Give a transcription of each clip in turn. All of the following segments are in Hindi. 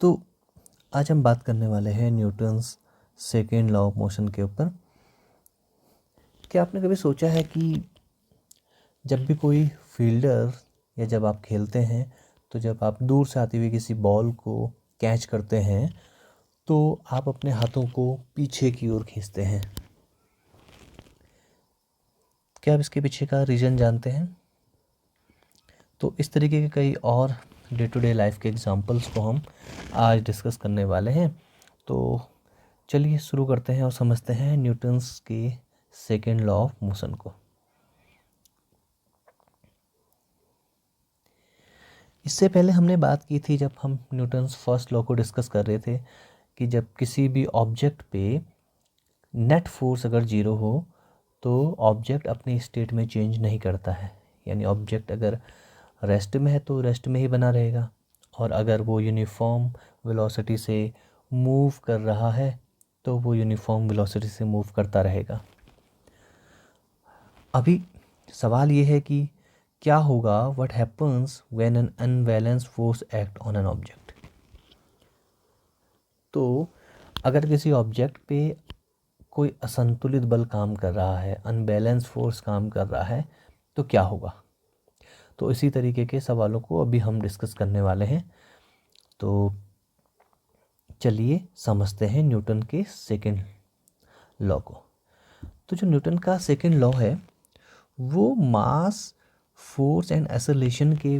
तो आज हम बात करने वाले हैं Newton's second law of motion के ऊपर। क्या आपने कभी सोचा है कि जब भी कोई फील्डर या जब आप खेलते हैं तो जब आप दूर से आती हुई किसी बॉल को कैच करते हैं तो आप अपने हाथों को पीछे की ओर खींचते हैं। क्या आप इसके पीछे का रीज़न जानते हैं? तो इस तरीके के कई और डे टू डे लाइफ के एग्जांपल्स को हम आज डिस्कस करने वाले हैं। तो चलिए शुरू करते हैं और समझते हैं न्यूटन्स के सेकेंड लॉ ऑफ मोशन को। इससे पहले हमने बात की थी जब हम न्यूटन्स फर्स्ट लॉ को डिस्कस कर रहे थे कि जब किसी भी ऑब्जेक्ट पे नेट फोर्स अगर ज़ीरो हो तो ऑब्जेक्ट अपनी स्टेट में चेंज नहीं करता है। यानी ऑब्जेक्ट अगर रेस्ट में है तो रेस्ट में ही बना रहेगा, और अगर वो यूनिफॉर्म वेलोसिटी से मूव कर रहा है तो वो यूनिफॉर्म वेलोसिटी से मूव करता रहेगा। अभी सवाल ये है कि क्या होगा, what happens when an unbalanced force act on an object. तो अगर किसी ऑब्जेक्ट पे कोई असंतुलित बल काम कर रहा है, अनबैलेंस फोर्स काम कर रहा है, तो क्या होगा। तो इसी तरीके के सवालों को अभी हम डिस्कस करने वाले हैं। तो चलिए समझते हैं न्यूटन के सेकेंड लॉ को। तो जो न्यूटन का सेकेंड लॉ है वो मास, फोर्स एंड एक्सेलरेशन के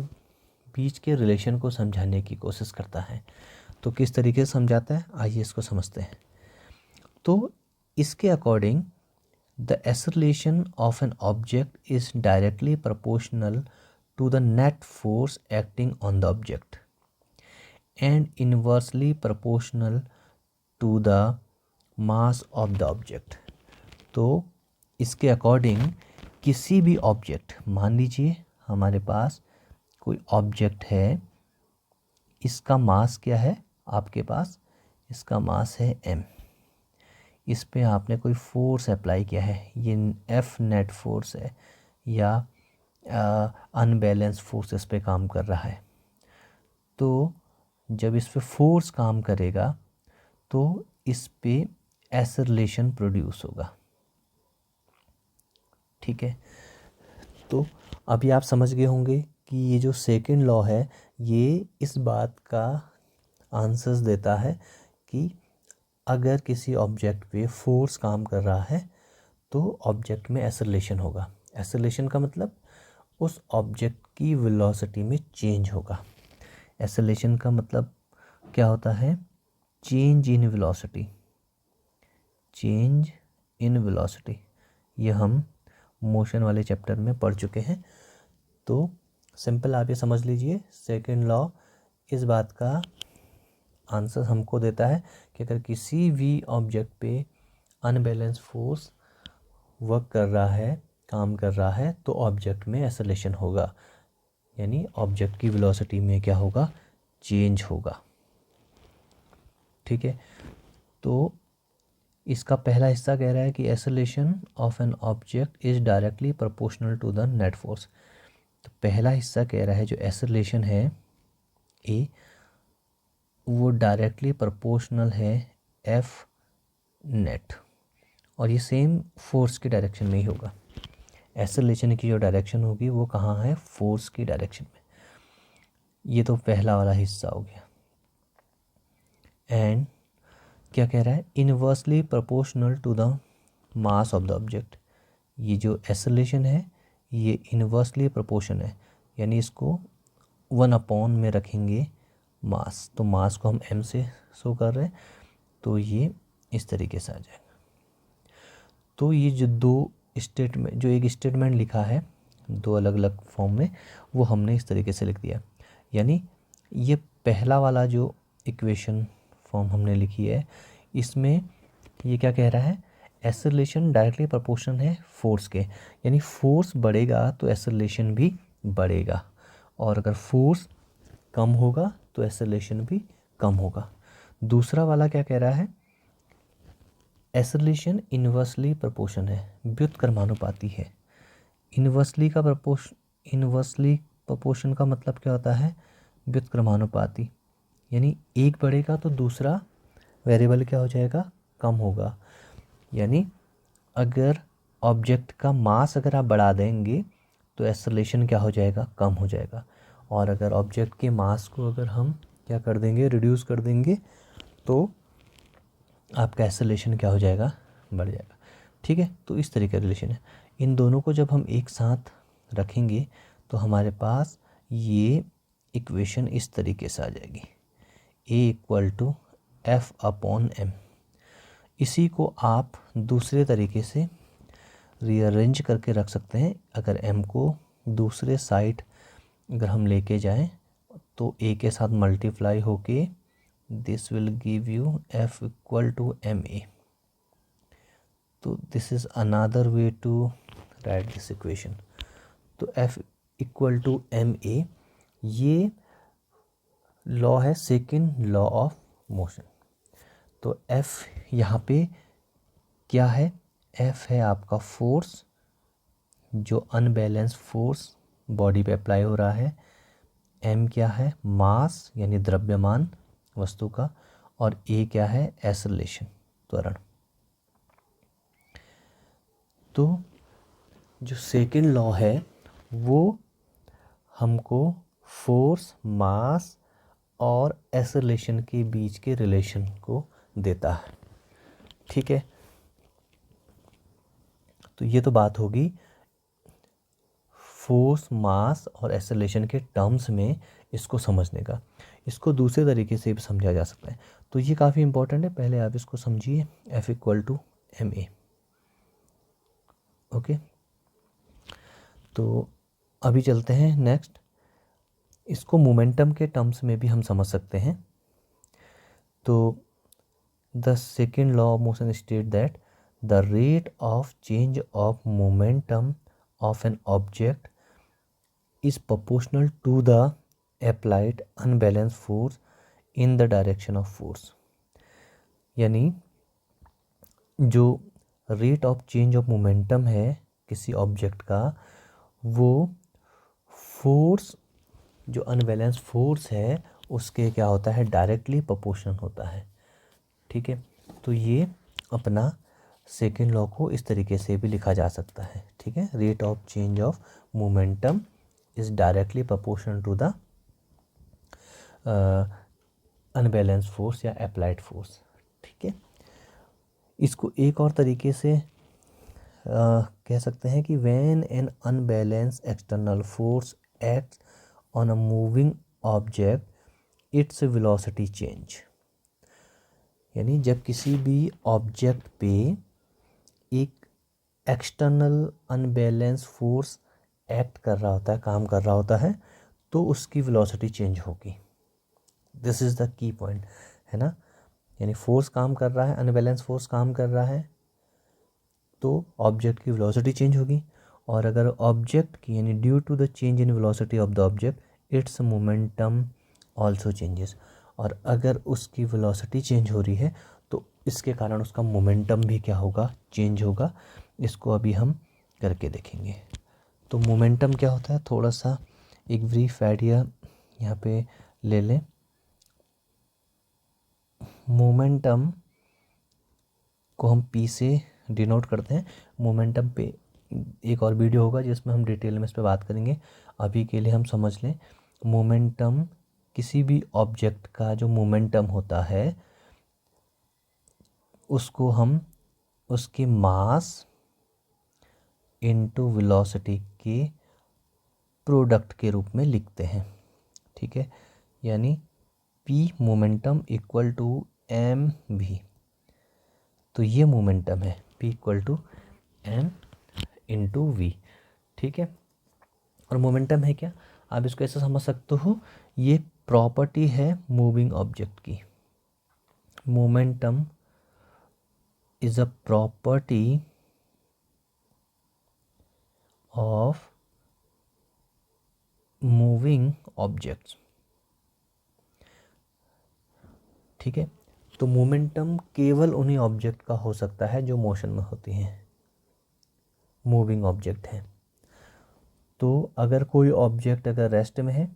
बीच के रिलेशन को समझाने की कोशिश करता है। तो किस तरीके से समझाता है, आइए इसको समझते हैं। तो इसके according the acceleration of an object is directly proportional to the net force acting on the object and inversely proportional to the mass of the object. तो इसके अकॉर्डिंग किसी भी ऑब्जेक्ट, मान लीजिए हमारे पास कोई ऑब्जेक्ट है, इसका मास क्या है आपके पास, इसका मास है m। इस पे आपने कोई फोर्स अप्लाई किया है, ये F नेट फोर्स है या अनबैलेंस फोर्स इस पे काम कर रहा है। तो जब इस पे फोर्स काम करेगा तो इस पे एक्सेलरेशन प्रोड्यूस होगा। ठीक है, तो अभी आप समझ गए होंगे कि ये जो सेकेंड लॉ है ये इस बात का आंसर्स देता है कि अगर किसी ऑब्जेक्ट पे फोर्स काम कर रहा है तो ऑब्जेक्ट में एक्सेलरेशन होगा। एक्सेलरेशन का मतलब उस ऑब्जेक्ट की वेलोसिटी में चेंज होगा। एक्सेलरेशन का मतलब क्या होता है, change in velocity, change in velocity. ये हम मोशन वाले चैप्टर में पढ़ चुके हैं। तो सिंपल आप ये समझ लीजिए, सेकेंड लॉ इस बात का आंसर हमको देता है कि अगर किसी भी ऑब्जेक्ट पे अनबैलेंस फोर्स वर्क कर रहा है, काम कर रहा है, तो ऑब्जेक्ट में एक्सेलरेशन होगा, यानी ऑब्जेक्ट की वेलोसिटी में क्या होगा, चेंज होगा। ठीक है, तो इसका पहला हिस्सा कह रहा है कि acceleration of an object is directly proportional to the net force. तो पहला हिस्सा कह रहा है जो एक्सेलरेशन है ए, वो डायरेक्टली प्रोपोर्शनल है एफ नेट, और ये सेम फोर्स की डायरेक्शन में ही होगा। एक्सेलरेशन की जो डायरेक्शन होगी वो कहाँ है, फोर्स की डायरेक्शन में। ये तो पहला वाला हिस्सा हो गया। एंड क्या कह रहा है, inversely proportional to the mass of the object. ये जो एक्सेलरेशन है ये इनवर्सली प्रोपोर्शन है, यानी इसको 1 में रखेंगे मास, तो मास को हम m से शो कर रहे हैं, तो ये इस तरीके से आ जाएगा। तो ये जो दो स्टेटमेंट, जो एक स्टेटमेंट लिखा है दो अलग अलग फॉर्म में, वो हमने इस तरीके से लिख दिया। यानी ये पहला वाला जो इक्वेशन फॉर्म हमने लिखी है इसमें ये क्या कह रहा है, एक्सेलरेशन डायरेक्टली प्रोपोर्शनल है फोर्स के, यानी फोर्स बढ़ेगा तो एक्सेलरेशन भी बढ़ेगा, और अगर फोर्स कम होगा तो एक्सेलरेशन भी कम होगा। दूसरा वाला क्या कह रहा है, एक्सेलरेशन इन्वर्सली प्रोपोर्शन है, व्युत्क्रमानुपाती है। इन्वर्सली प्रोपोर्शन का मतलब क्या होता है, व्युत्क्रमानुपाती। यानी एक बढ़ेगा तो दूसरा वेरिएबल क्या हो जाएगा, कम होगा। यानी अगर ऑब्जेक्ट का मास अगर आप बढ़ा देंगे तो एक्सेलरेशन क्या हो जाएगा, कम हो जाएगा। और अगर ऑब्जेक्ट के मास को अगर हम क्या कर देंगे, रिड्यूस कर देंगे, तो आपका एक्सेलरेशन क्या हो जाएगा, बढ़ जाएगा। ठीक है, तो इस तरीके का रिलेशन है। इन दोनों को जब हम एक साथ रखेंगे तो हमारे पास ये इक्वेशन इस तरीके से आ जाएगी, A=F/m। इसी को आप दूसरे तरीके से रीअरेंज करके रख सकते हैं। अगर m को दूसरे साइड अगर हम लेके जाएं तो a के साथ मल्टीप्लाई होके this will give you F=ma। तो this is another way to write this equation. तो F=ma ये लॉ है, सेकेंड लॉ ऑफ मोशन। तो F यहाँ पे क्या है, F है आपका फोर्स, जो अनबैलेंस फोर्स बॉडी पे अप्लाई हो रहा है। m क्या है, मास यानी द्रव्यमान वस्तु का। और a क्या है, एक्सेलरेशन, त्वरण। तो जो सेकेंड लॉ है वो हमको फोर्स, मास और एक्सेलरेशन के बीच के रिलेशन को देता है। ठीक है, तो ये तो बात होगी फोर्स, मास और एक्सेलरेशन के टर्म्स में इसको समझने का। इसको दूसरे तरीके से भी समझा जा सकता है, तो ये काफ़ी इंपॉर्टेंट है। पहले आप इसको समझिए, F=ma। ओके, तो अभी चलते हैं नेक्स्ट। इसको मोमेंटम के टर्म्स में भी हम समझ सकते हैं। तो the second law of motion state that the rate of change of momentum of an object is proportional to the applied unbalanced force in the direction of force। यानी जो rate of change of momentum है किसी ऑब्जेक्ट का, वो फोर्स, जो अनबैलेंस फोर्स है उसके क्या होता है, डायरेक्टली प्रोपोर्शनल होता है। ठीक है, तो ये अपना सेकेंड लॉ को इस तरीके से भी लिखा जा सकता है। ठीक है, rate of change of momentum is directly proportional to the unbalanced force या applied force। ठीक है, इसको एक और तरीके से कह सकते हैं कि when an unbalanced external force acts on a moving object its velocity change। यानी जब किसी भी ऑब्जेक्ट पे एक एक्सटर्नल अनबैलेंस फोर्स एक्ट कर रहा होता है, काम कर रहा होता है, तो उसकी वेलोसिटी चेंज होगी। This is the key point, है ना। यानी फोर्स काम कर रहा है, अनबैलेंस फोर्स काम कर रहा है, तो ऑब्जेक्ट की वेलोसिटी चेंज होगी। और अगर ऑब्जेक्ट की, यानी due to the change in velocity of the object its momentum also changes. और अगर उसकी वेलोसिटी चेंज हो रही है तो इसके कारण उसका मोमेंटम भी क्या होगा, चेंज होगा। इसको अभी हम करके देखेंगे। तो मोमेंटम क्या होता है, थोड़ा सा एक ब्रीफ आइडिया यहाँ पे ले लें। मोमेंटम को हम P से डिनोट करते हैं। मोमेंटम पे एक और वीडियो होगा जिसमें हम डिटेल में इस पर बात करेंगे। अभी के लिए हम समझ लें, मोमेंटम किसी भी ऑब्जेक्ट का जो मोमेंटम होता है उसको हम उसके मास इनटू वेलोसिटी के प्रोडक्ट के रूप में लिखते हैं। ठीक है, यानी P momentum equal to mv। तो ये मोमेंटम है P equal to m into v. ठीक है, और मोमेंटम है क्या, आप इसको ऐसे समझ सकते हो, ये प्रॉपर्टी है मूविंग ऑब्जेक्ट की। Momentum is a property of moving objects. ठीक है, तो मोमेंटम केवल उन्हीं ऑब्जेक्ट का हो सकता है जो मोशन में होती हैं, मूविंग ऑब्जेक्ट है। तो अगर कोई ऑब्जेक्ट अगर रेस्ट में है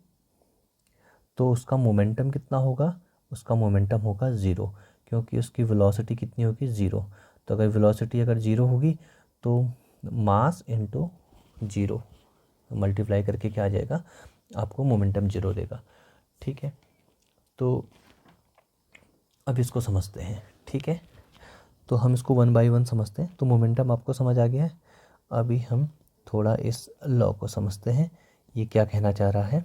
तो उसका मोमेंटम कितना होगा, उसका मोमेंटम होगा ज़ीरो, क्योंकि उसकी वेलोसिटी कितनी होगी, ज़ीरो। तो अगर वेलोसिटी अगर ज़ीरो होगी तो मास इनटू ज़ीरो मल्टीप्लाई करके क्या आ जाएगा, आपको मोमेंटम ज़ीरो देगा। ठीक है, तो अब इसको समझते हैं। ठीक है, तो हम इसको वन बाय वन समझते हैं। तो मोमेंटम आपको समझ आ गया है। अभी हम थोड़ा इस लॉ को समझते हैं, ये क्या कहना चाह रहा है।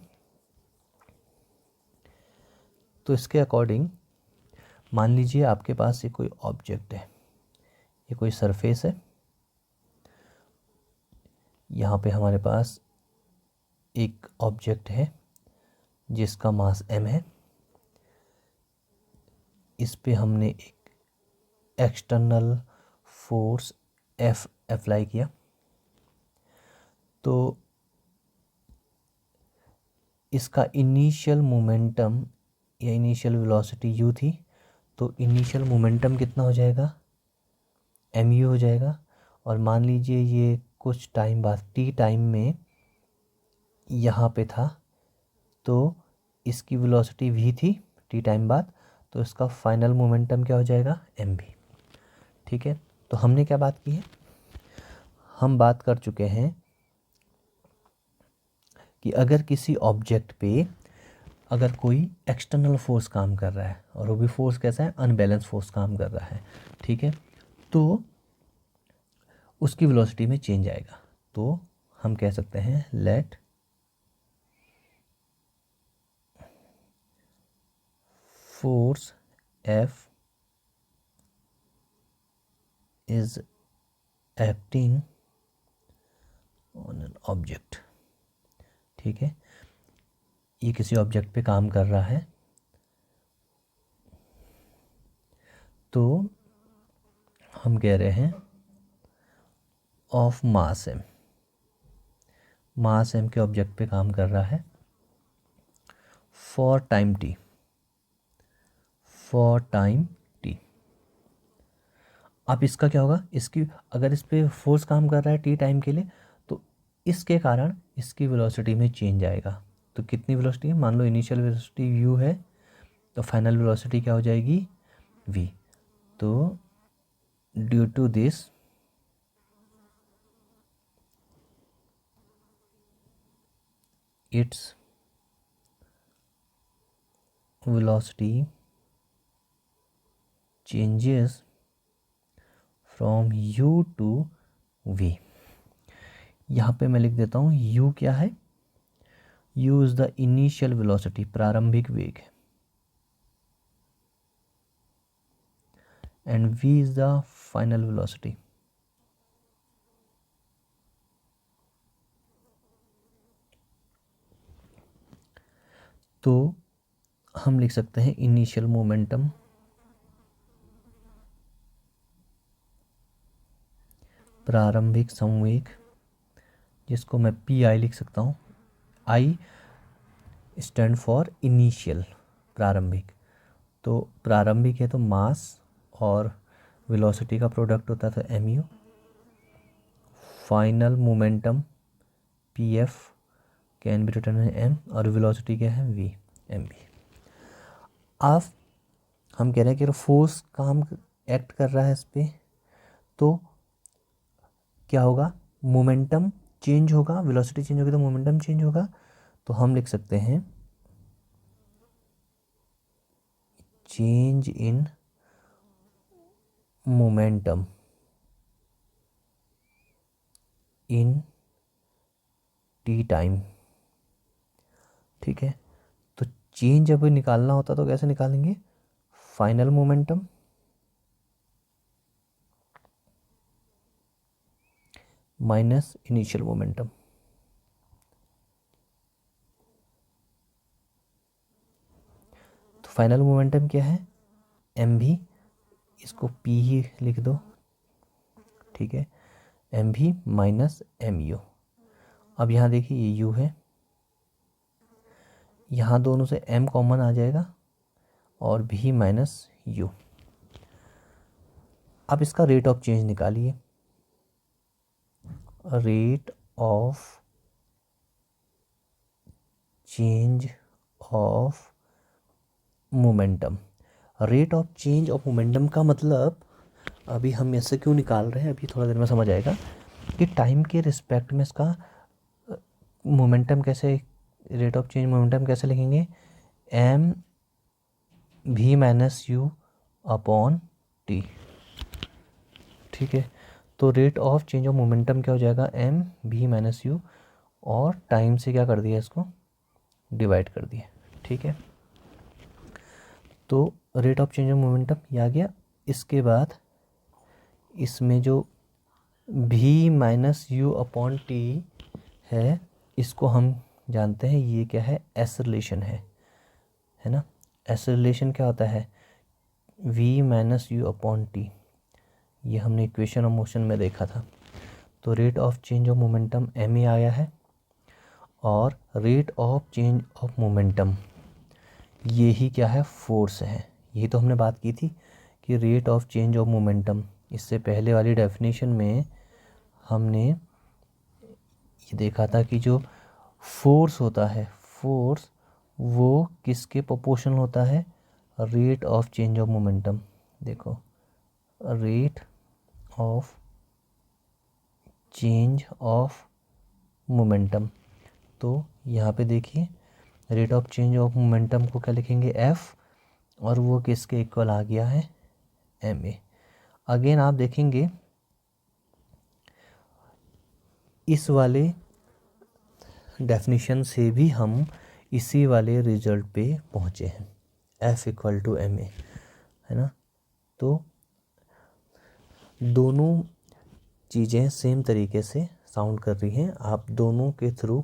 तो इसके अकॉर्डिंग मान लीजिए आपके पास ये कोई ऑब्जेक्ट है, ये कोई सरफेस है, यहाँ पे हमारे पास एक ऑब्जेक्ट है जिसका मास m है। इस पे हमने एक एक्सटर्नल फोर्स F अप्लाई किया, तो इसका इनिशियल मोमेंटम या इनिशियल वेलोसिटी u थी, तो इनिशियल मोमेंटम कितना हो जाएगा, mu हो जाएगा। और मान लीजिए ये कुछ टाइम बाद t टाइम में यहाँ पे था, तो इसकी वेलोसिटी v थी t टाइम बाद, तो इसका फाइनल मोमेंटम क्या हो जाएगा, mv। ठीक है, तो हमने क्या बात की है, हम बात कर चुके हैं कि अगर किसी ऑब्जेक्ट पे अगर कोई एक्सटर्नल फोर्स काम कर रहा है, और वो भी फोर्स कैसा है, अनबैलेंस फोर्स काम कर रहा है, ठीक है, तो उसकी वेलोसिटी में चेंज आएगा। तो हम कह सकते हैं let force F is acting on an object. ठीक है, ये किसी ऑब्जेक्ट पे काम कर रहा है, तो हम कह रहे हैं of mass m, mass m के ऑब्जेक्ट पे काम कर रहा है for time t, for time t। अब इसका क्या होगा, इसकी अगर इस पे फोर्स काम कर रहा है t टाइम के लिए, तो इसके कारण इसकी वेलोसिटी में चेंज आएगा। तो कितनी वेलोसिटी है, मान लो इनिशियल वेलोसिटी u है, तो फाइनल वेलोसिटी क्या हो जाएगी, v। तो due to this its velocity changes from u to v। यहाँ पे मैं लिख देता हूँ u क्या है, u is the initial velocity, प्रारंभिक वेग, and v is the final velocity. तो हम लिख सकते हैं इनिशियल मोमेंटम प्रारंभिक संवेग, जिसको मैं PI लिख सकता हूँ। I स्टैंड फॉर इनिशियल, प्रारंभिक। तो प्रारंभिक है तो मास और वेलोसिटी का प्रोडक्ट होता था mu। Final momentum PF can be written है m, और वेलोसिटी क्या है v, mv। अब हम कह रहे हैं कि फोर्स काम एक्ट कर रहा है इस पर, तो क्या होगा, मोमेंटम चेंज होगा, वेलोसिटी चेंज होगी तो मोमेंटम चेंज होगा। तो हम लिख सकते हैं change in momentum in T time. ठीक है, तो चेंज अभी निकालना होता तो कैसे निकालेंगे, final momentum minus initial momentum. तो फाइनल मोमेंटम क्या है, एम भी, इसको पी ही लिख दो। ठीक है, एम भी माइनस एम यू। अब यहाँ देखिए ये यू है, यहाँ दोनों से m कॉमन आ जाएगा और भी माइनस यू। अब इसका रेट ऑफ चेंज निकालिए, rate of change of momentum. Rate of change of momentum का मतलब अभी हम ऐसे क्यों निकाल रहे हैं, अभी थोड़ा देर में समझ आएगा कि टाइम के रिस्पेक्ट में इसका मोमेंटम कैसे, रेट ऑफ चेंज मोमेंटम कैसे लिखेंगे, m v minus u upon t. ठीक है, तो rate of change of momentum क्या हो जाएगा, एम वी माइनस यू, और टाइम से क्या कर दिया, इसको डिवाइड कर दिया। ठीक है, तो rate of change of momentum ये आ गया। इसके बाद इसमें जो भी माइनस यू अपॉन टी है, इसको हम जानते हैं ये क्या है, एसलेशन है ना। एसलेशन क्या होता है, v minus u upon t, ये हमने इक्वेशन ऑफ मोशन में देखा था। तो rate of change of momentum m a आया है, और rate of change of momentum ये ही क्या है, फोर्स है। यही तो हमने बात की थी कि rate of change of momentum, इससे पहले वाली डेफिनेशन में हमने ये देखा था कि जो फोर्स होता है, फोर्स वो किसके प्रोपोर्शनल होता है, rate of change of momentum. देखो, rate of change of momentum, तो यहाँ पे देखिए rate of change of momentum को क्या लिखेंगे, एफ, और वो किसके इक्वल आ गया है, एम ए। अगेन आप देखेंगे इस वाले डेफिनेशन से भी हम इसी वाले रिजल्ट पे पहुँचे हैं, F equal to m a, है ना। तो दोनों चीज़ें सेम तरीके से साउंड कर रही हैं, आप दोनों के थ्रू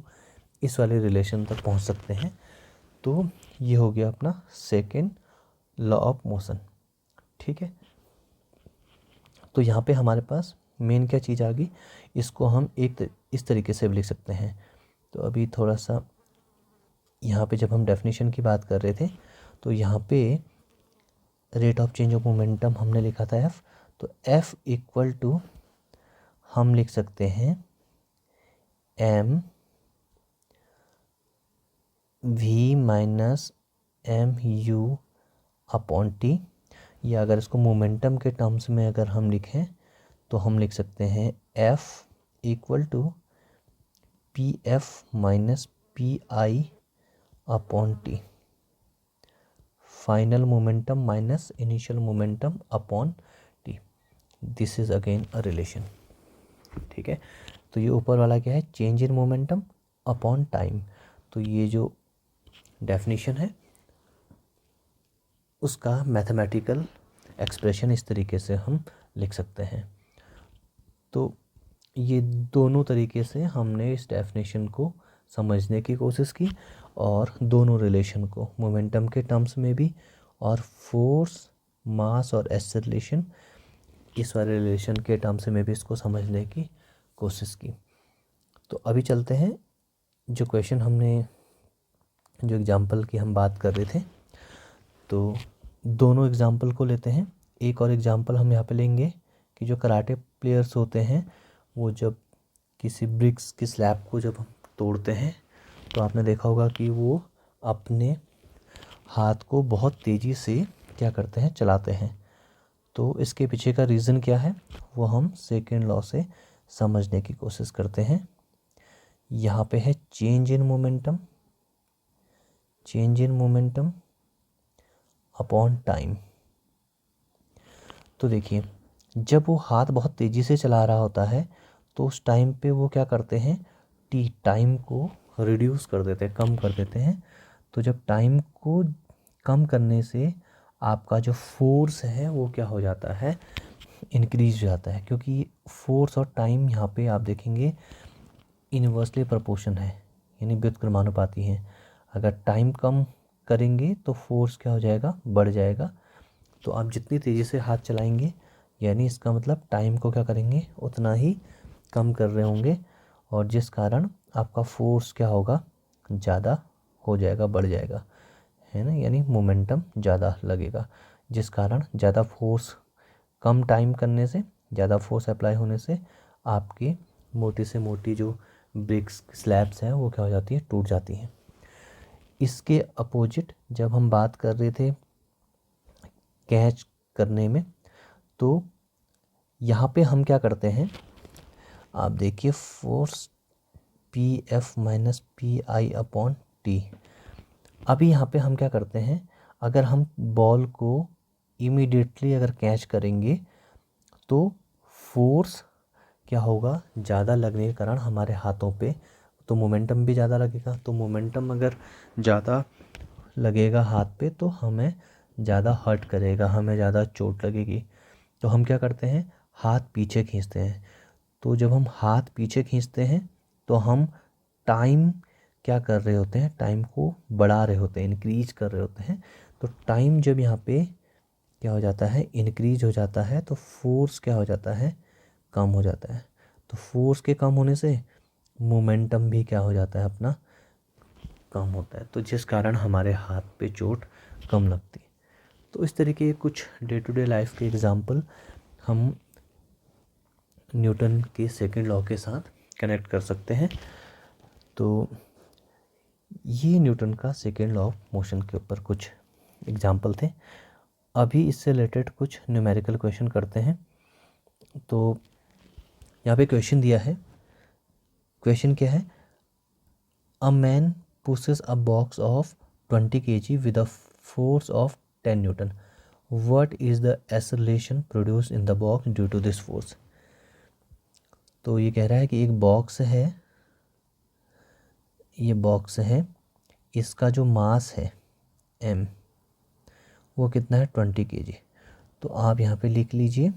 इस वाले रिलेशन तक पहुंच सकते हैं। तो ये हो गया अपना सेकेंड लॉ ऑफ मोशन। ठीक है, तो यहाँ पे हमारे पास मेन क्या चीज़ आ गई, इसको हम इस तरीके से भी लिख सकते हैं। तो अभी थोड़ा सा यहाँ पे जब हम डेफिनेशन की बात कर रहे थे, तो यहाँ पे rate of change of momentum हमने लिखा था एफ, तो एफ इक्वल टू हम लिख सकते हैं m v minus m u upon t, या अगर इसको मोमेंटम के टर्म्स में अगर हम लिखें तो हम लिख सकते हैं F equal to P F minus P I upon t, final momentum minus initial momentum upon t. This is again a relation. ठीक है, तो ये ऊपर वाला क्या है, change in momentum upon time. तो ये जो डेफिनेशन है उसका मैथमेटिकल एक्सप्रेशन इस तरीके से हम लिख सकते हैं। तो ये दोनों तरीके से हमने इस डेफिनेशन को समझने की कोशिश की, और दोनों रिलेशन को मोमेंटम के टर्म्स में भी, और फोर्स, मास और एक्सेलरेशन इस वाले रिलेशन के टर्म्स में भी इसको समझने की कोशिश की। तो अभी चलते हैं जो क्वेश्चन हमने, जो एग्जाम्पल की हम बात कर रहे थे, तो दोनों एग्जाम्पल को लेते हैं। एक और एग्जाम्पल हम यहाँ पे लेंगे कि जो कराटे प्लेयर्स होते हैं वो जब किसी ब्रिक्स की स्लैब को जब तोड़ते हैं, तो आपने देखा होगा कि वो अपने हाथ को बहुत तेज़ी से क्या करते हैं, चलाते हैं। तो इसके पीछे का रीज़न क्या है वो हम सेकेंड लॉ से समझने की कोशिश करते हैं। यहाँ पे है change in momentum, change in momentum upon time. तो देखिए, जब वो हाथ बहुत तेज़ी से चला रहा होता है तो उस टाइम पे वो क्या करते हैं, टाइम को रिड्यूस कर देते हैं, कम कर देते हैं। तो जब टाइम को कम करने से आपका जो फोर्स है वो क्या हो जाता है, इंक्रीज हो जाता है, क्योंकि फोर्स और टाइम यहाँ पे आप देखेंगे इन्वर्सली प्रोपोर्शन है, यानी व्युत्क्रमानुपाती हैं। अगर टाइम कम करेंगे तो फोर्स क्या हो जाएगा, बढ़ जाएगा। तो आप जितनी तेज़ी से हाथ चलाएंगे, यानी इसका मतलब टाइम को क्या करेंगे, उतना ही कम कर रहे होंगे, और जिस कारण आपका फोर्स क्या होगा, ज़्यादा हो जाएगा, बढ़ जाएगा, है ना। यानी मोमेंटम ज़्यादा लगेगा, जिस कारण ज़्यादा फोर्स, कम टाइम करने से ज़्यादा फोर्स अप्लाई होने से आपकी मोटी से मोटी जो ब्रिक्स स्लैब्स हैं वो क्या हो जाती है, टूट जाती हैं। इसके अपोजिट जब हम बात कर रहे थे कैच करने में, तो यहाँ पे हम क्या करते हैं, आप देखिए force P F minus P I upon T. अभी यहाँ पे हम क्या करते हैं, अगर हम बॉल को इमीडिएटली अगर कैच करेंगे तो फोर्स क्या होगा, ज़्यादा लगने के कारण हमारे हाथों पे, तो मोमेंटम भी ज़्यादा लगेगा। तो मोमेंटम अगर ज़्यादा लगेगा हाथ पे तो हमें ज़्यादा हर्ट करेगा, हमें ज़्यादा चोट लगेगी। तो हम क्या करते हैं, हाथ पीछे खींचते हैं। तो जब हम हाथ पीछे खींचते हैं तो हम टाइम क्या कर रहे होते हैं, टाइम को बढ़ा रहे होते हैं, इंक्रीज कर रहे होते हैं। तो टाइम जब यहाँ पे क्या हो जाता है, इंक्रीज हो जाता है, तो फोर्स क्या हो जाता है, कम हो जाता है। तो फोर्स के कम होने से मोमेंटम भी क्या हो जाता है अपना, कम होता है, तो जिस कारण हमारे हाथ पे चोट कम लगती है। तो इस तरीके के कुछ डे टू डे लाइफ के एग्जांपल हम न्यूटन के सेकंड लॉ के साथ कनेक्ट कर सकते हैं। तो ये न्यूटन का सेकंड लॉ ऑफ मोशन के ऊपर कुछ एग्जांपल थे। अभी इससे रिलेटेड कुछ न्यूमेरिकल क्वेश्चन करते हैं। तो यहाँ पे क्वेश्चन दिया है, क्वेश्चन क्या है, a man pushes a box of 20 kg with a force of 10 newton, what is the acceleration produce in the box due to this force. तो ये कह रहा है कि एक बॉक्स है, ये बॉक्स है, इसका जो मास है m, वो कितना है 20 kg। तो आप यहाँ पे लिख लीजिए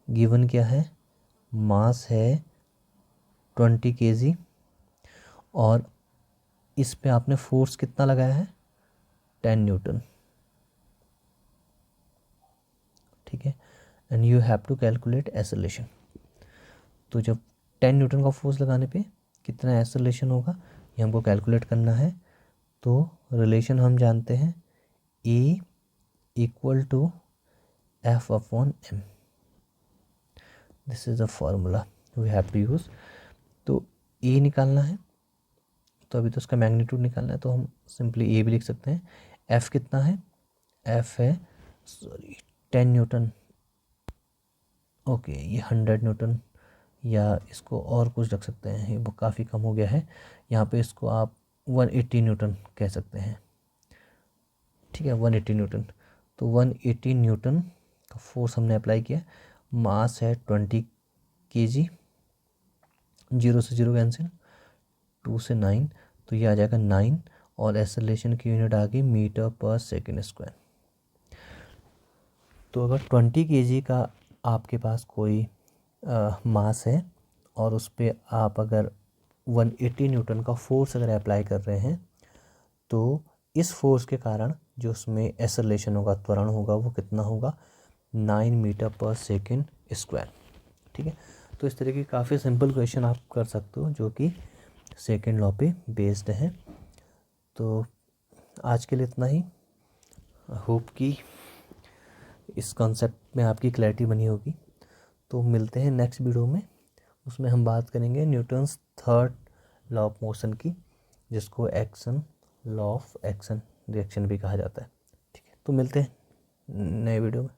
गिवन क्या है, मास है 20 kg और इस पे आपने फोर्स कितना लगाया है 10 न्यूटन, ठीक है। And you have to calculate acceleration. तो जब 10 न्यूटन का फोर्स लगाने पे कितना एक्सेलरेशन होगा ये हमको कैलकुलेट करना है। तो रिलेशन हम जानते हैं, A equal to F upon M, this is the formula we have to use. तो ए निकालना है, तो अभी तो उसका मैग्नीट्यूड निकालना है, तो हम सिंपली ए भी लिख सकते हैं। एफ़ कितना है, एफ़ है 10 न्यूटन, ओके ये 100 न्यूटन, या इसको और कुछ रख सकते हैं, ये काफ़ी कम हो गया है, यहाँ पे इसको आप 180 न्यूटन कह सकते हैं, ठीक है 180 न्यूटन। तो 180 न्यूटन का फोर्स हमने अप्लाई किया, मास है 20 kg, 0 से 0 कैंसिल, 2 से 9, तो ये आ जाएगा 9, और एक्सेलरेशन की यूनिट आ गई मीटर पर सेकेंड स्क्वायर। तो अगर 20 kg का आपके पास कोई मास है और उस पर आप अगर 180 न्यूटन का फोर्स अगर अप्लाई कर रहे हैं, तो इस फोर्स के कारण जो उसमें एक्सेलरेशन होगा, त्वरण होगा, वो कितना होगा 9 मीटर पर सेकेंड स्क्वायर, ठीक है। तो इस तरह की काफ़ी सिंपल क्वेश्चन आप कर सकते हो जो कि सेकेंड लॉ पे बेस्ड है। तो आज के लिए इतना ही, होप कि इस कॉन्सेप्ट में आपकी क्लैरिटी बनी होगी। तो मिलते हैं नेक्स्ट वीडियो में, उसमें हम बात करेंगे Newton's third law of motion की, जिसको action law of action reaction भी कहा जाता है, ठीक है। तो मिलते हैं नए वीडियो में।